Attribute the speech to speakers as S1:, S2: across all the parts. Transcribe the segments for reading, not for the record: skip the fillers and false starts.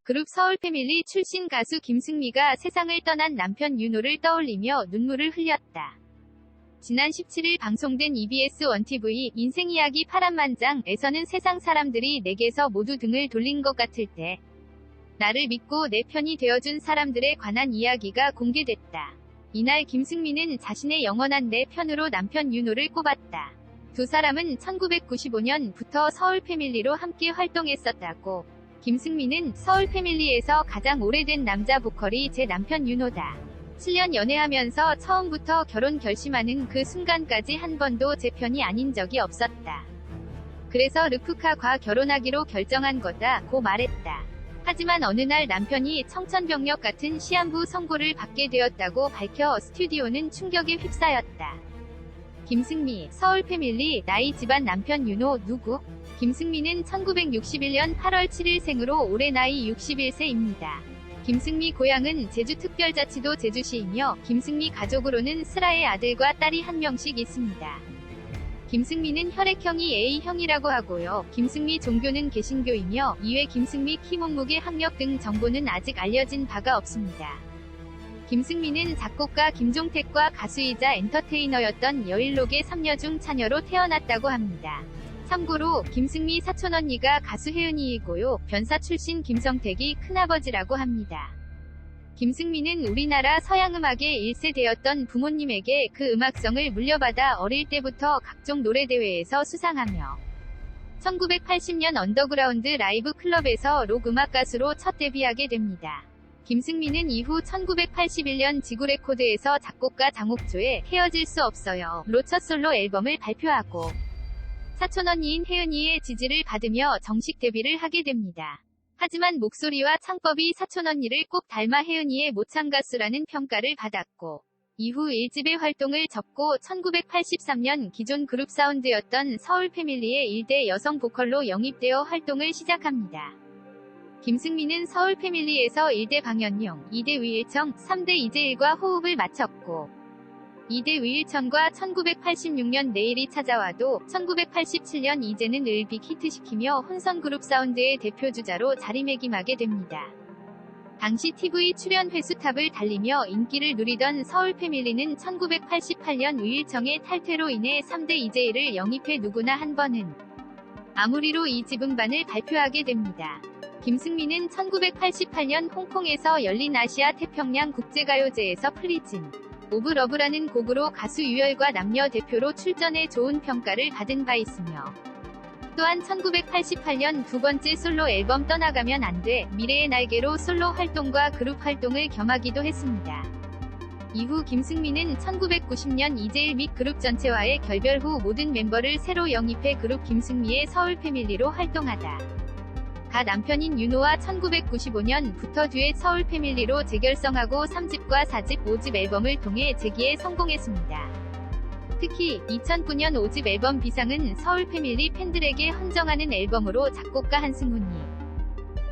S1: 그룹 서울패밀리 출신 가수 김승미가 세상을 떠난 남편 윤호를 떠올리며 눈물을 흘렸다. 지난 17일 방송된 EBS 1TV 인생이야기 파란만장에서는 세상 사람들이 내게서 모두 등을 돌린 것 같을 때 나를 믿고 내 편이 되어준 사람들에 관한 이야기가 공개됐다. 이날 김승미는 자신의 영원한 내 편으로 남편 윤호를 꼽았다. 두 사람은 1995년부터 서울패밀리로 함께 활동했었다고. 김승미는 서울패밀리에서 가장 오래된 남자 보컬이 제 남편 윤호다. 7년 연애하면서 처음부터 결혼 결심하는 그 순간까지 한 번도 제 편이 아닌 적이 없었다. 그래서 르프카과 결혼하기로 결정한 거다고 말했다. 하지만 어느 날 남편이 청천벽력 같은 시한부 선고를 받게 되었다고 밝혀 스튜디오는 충격에 휩싸였다. 김승미, 서울패밀리, 나이 집안 남편 윤호 누구? 김승미는 1961년 8월 7일 생으로 올해 나이 61세입니다. 김승미 고향은 제주특별자치도 제주시이며 김승미 가족으로는 슬아의 아들과 딸이 한 명씩 있습니다. 김승미는 혈액형이 A형이라고 하고요. 김승미 종교는 개신교이며 이외 김승미 키 몸무게 학력 등 정보는 아직 알려진 바가 없습니다. 김승미는 작곡가 김종택과 가수이자 엔터테이너였던 여일록의 3녀 중 차녀로 태어났다고 합니다. 참고로 김승미 사촌언니가 가수 혜은이이고요. 변사 출신 김성택이 큰아버지라고 합니다. 김승미는 우리나라 서양음악의 1세대였던 부모님에게 그 음악성을 물려받아 어릴 때부터 각종 노래대회에서 수상하며 1980년 언더그라운드 라이브 클럽에서 록 음악 가수로 첫 데뷔하게 됩니다. 김승미는 이후 1981년 지구레코드에서 작곡가 장옥조의 헤어질 수 없어요로 첫 솔로 앨범을 발표하고 사촌언니인 혜은이의 지지를 받으며 정식 데뷔를 하게 됩니다. 하지만 목소리와 창법이 사촌언니를 꼭 닮아 혜은이의 모창 가수라는 평가를 받았고 이후 1집의 활동을 접고 1983년 기존 그룹 사운드였던 서울패밀리의 1대 여성 보컬로 영입되어 활동을 시작합니다. 김승미는 서울패밀리에서 1대 방현용, 2대 위일청, 3대 이재일과 호흡을 맞췄고 2대 위일천과 1986년 내일이 찾아와도 1987년 이제는 을 빅 히트시키며 혼성 그룹 사운드의 대표주자로 자리매김하게 됩니다. 당시 TV 출연 횟수탑을 달리며 인기를 누리던 서울패밀리는 1988년 위일청의 탈퇴로 인해 3대 이재일을 영입해 누구나 한 번은 아무리로 2집 음반을 발표하게 됩니다. 김승미는 1988년 홍콩에서 열린 아시아 태평양 국제가요제에서 프리즌 오브 러브라는 곡으로 가수 유열과 남녀 대표로 출전해 좋은 평가를 받은 바 있으며 또한 1988년 두 번째 솔로 앨범 떠나가면 안 돼, 미래의 날개로 솔로 활동과 그룹 활동을 겸하기도 했습니다. 이후 김승미는 1990년 이재일 및 그룹 전체와의 결별 후 모든 멤버를 새로 영입해 그룹 김승미의 서울패밀리로 활동하다 가 남편인 윤호와 1995년부터 듀엣 서울패밀리로 재결성하고 3집과 4집, 5집 앨범을 통해 재기에 성공했습니다. 특히 2009년 5집 앨범 비상은 서울패밀리 팬들에게 헌정하는 앨범으로 작곡가 한승훈이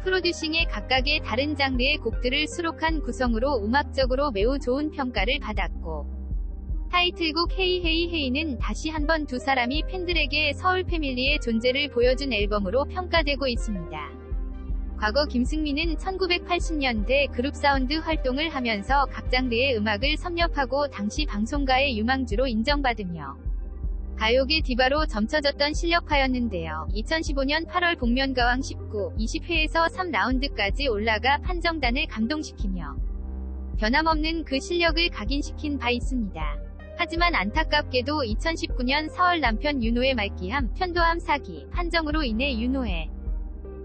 S1: 프로듀싱에 각각의 다른 장르의 곡들을 수록한 구성으로 음악적으로 매우 좋은 평가를 받았고 타이틀곡 헤이 헤이 헤이는 다시 한번 두 사람이 팬들에게 서울패밀리의 존재를 보여준 앨범으로 평가되고 있습니다. 과거 김승미는 1980년대 그룹 사운드 활동을 하면서 각 장르의 음악을 섭렵하고 당시 방송가의 유망주로 인정받으며 가요계 디바로 점쳐졌던 실력파였는데요. 2015년 8월 복면가왕 19, 20회에서 3라운드까지 올라가 판정단을 감동시키며 변함없는 그 실력을 각인시킨 바 있습니다. 하지만 안타깝게도 2019년 4월 남편 윤호의 말기암, 편도암 사기, 판정으로 인해 윤호의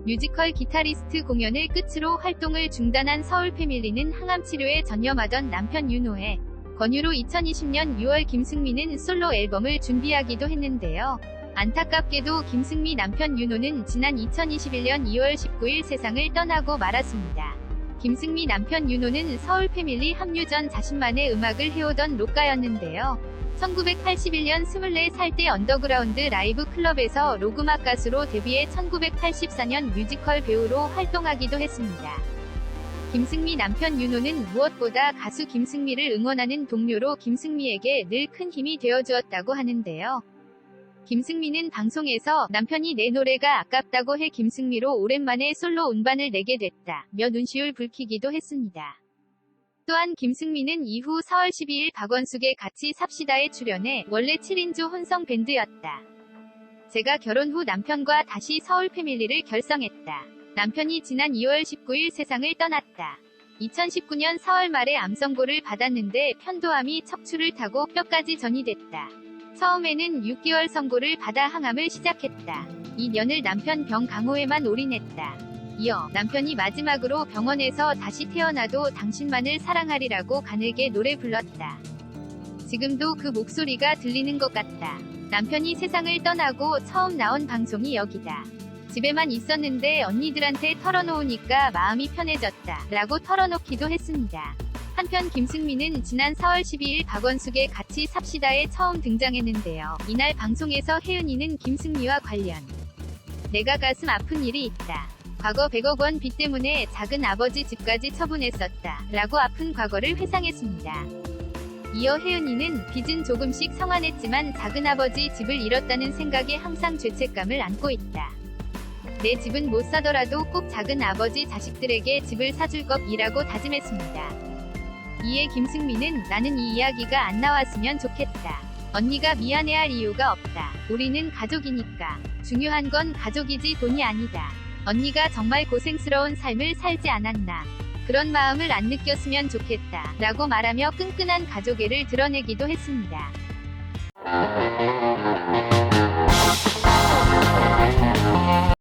S1: 뮤지컬 기타리스트 공연을 끝으로 활동을 중단한 서울패밀리는 항암 치료에 전념하던 남편 윤호의 권유로 2020년 6월 김승미는 솔로 앨범을 준비하기도 했는데요. 안타깝게도 김승미 남편 윤호는 지난 2021년 2월 19일 세상을 떠나고 말았습니다. 김승미 남편 윤호는 서울패밀리 합류 전 자신만의 음악을 해오던 록가였는데요. 1981년 24살 때 언더그라운드 라이브 클럽에서 록음악 가수로 데뷔해 1984년 뮤지컬 배우로 활동하기도 했습니다. 김승미 남편 윤호는 무엇보다 가수 김승미를 응원하는 동료로 김승미에게 늘 큰 힘이 되어주었다고 하는데요. 김승미는 방송에서 남편이 내 노래가 아깝다고 해 김승미로 오랜만에 솔로 음반을 내게 됐다며 눈시울 붉히기도 했습니다. 또한 김승미는 이후 4월 12일 박원숙의 같이 삽시다에 출연해 원래 7인조 혼성 밴드였다. 제가 결혼 후 남편과 다시 서울 패밀리를 결성했다. 남편이 지난 2월 19일 세상을 떠났다. 2019년 4월 말에 암선고를 받았는데 편도암이 척추를 타고 뼈까지 전이됐다. 처음에는 6개월 선고를 받아 항암을 시작했다. 이 년을 남편 병 강호에만 올인했다. 이어 남편이 마지막으로 병원에서 다시 태어나도 당신만을 사랑하리라고 가늘게 노래 불렀다. 지금도 그 목소리가 들리는 것 같다. 남편이 세상을 떠나고 처음 나온 방송이 여기다. 집에만 있었는데 언니들한테 털어놓으니까 마음이 편해졌다. 라고 털어놓기도 했습니다. 한편 김승미는 지난 4월 12일 박원숙의 같이 삽시다에 처음 등장했는데요. 이날 방송에서 혜은이는 김승미와 관련 내가 가슴 아픈 일이 있다. 과거 100억 원 빚 때문에 작은 아버지 집까지 처분했었다. 라고 아픈 과거를 회상했습니다. 이어 혜은이는 빚은 조금씩 상환했지만 작은 아버지 집을 잃었다는 생각에 항상 죄책감을 안고 있다. 내 집은 못 사더라도 꼭 작은 아버지 자식들에게 집을 사줄 것이라고 다짐했습니다. 이에 김승미는 나는 이 이야기가 안 나왔으면 좋겠다. 언니가 미안해할 이유가 없다. 우리는 가족이니까. 중요한 건 가족이지 돈이 아니다. 언니가 정말 고생스러운 삶을 살지 않았나. 그런 마음을 안 느꼈으면 좋겠다. 라고 말하며 끈끈한 가족애를 드러내기도 했습니다.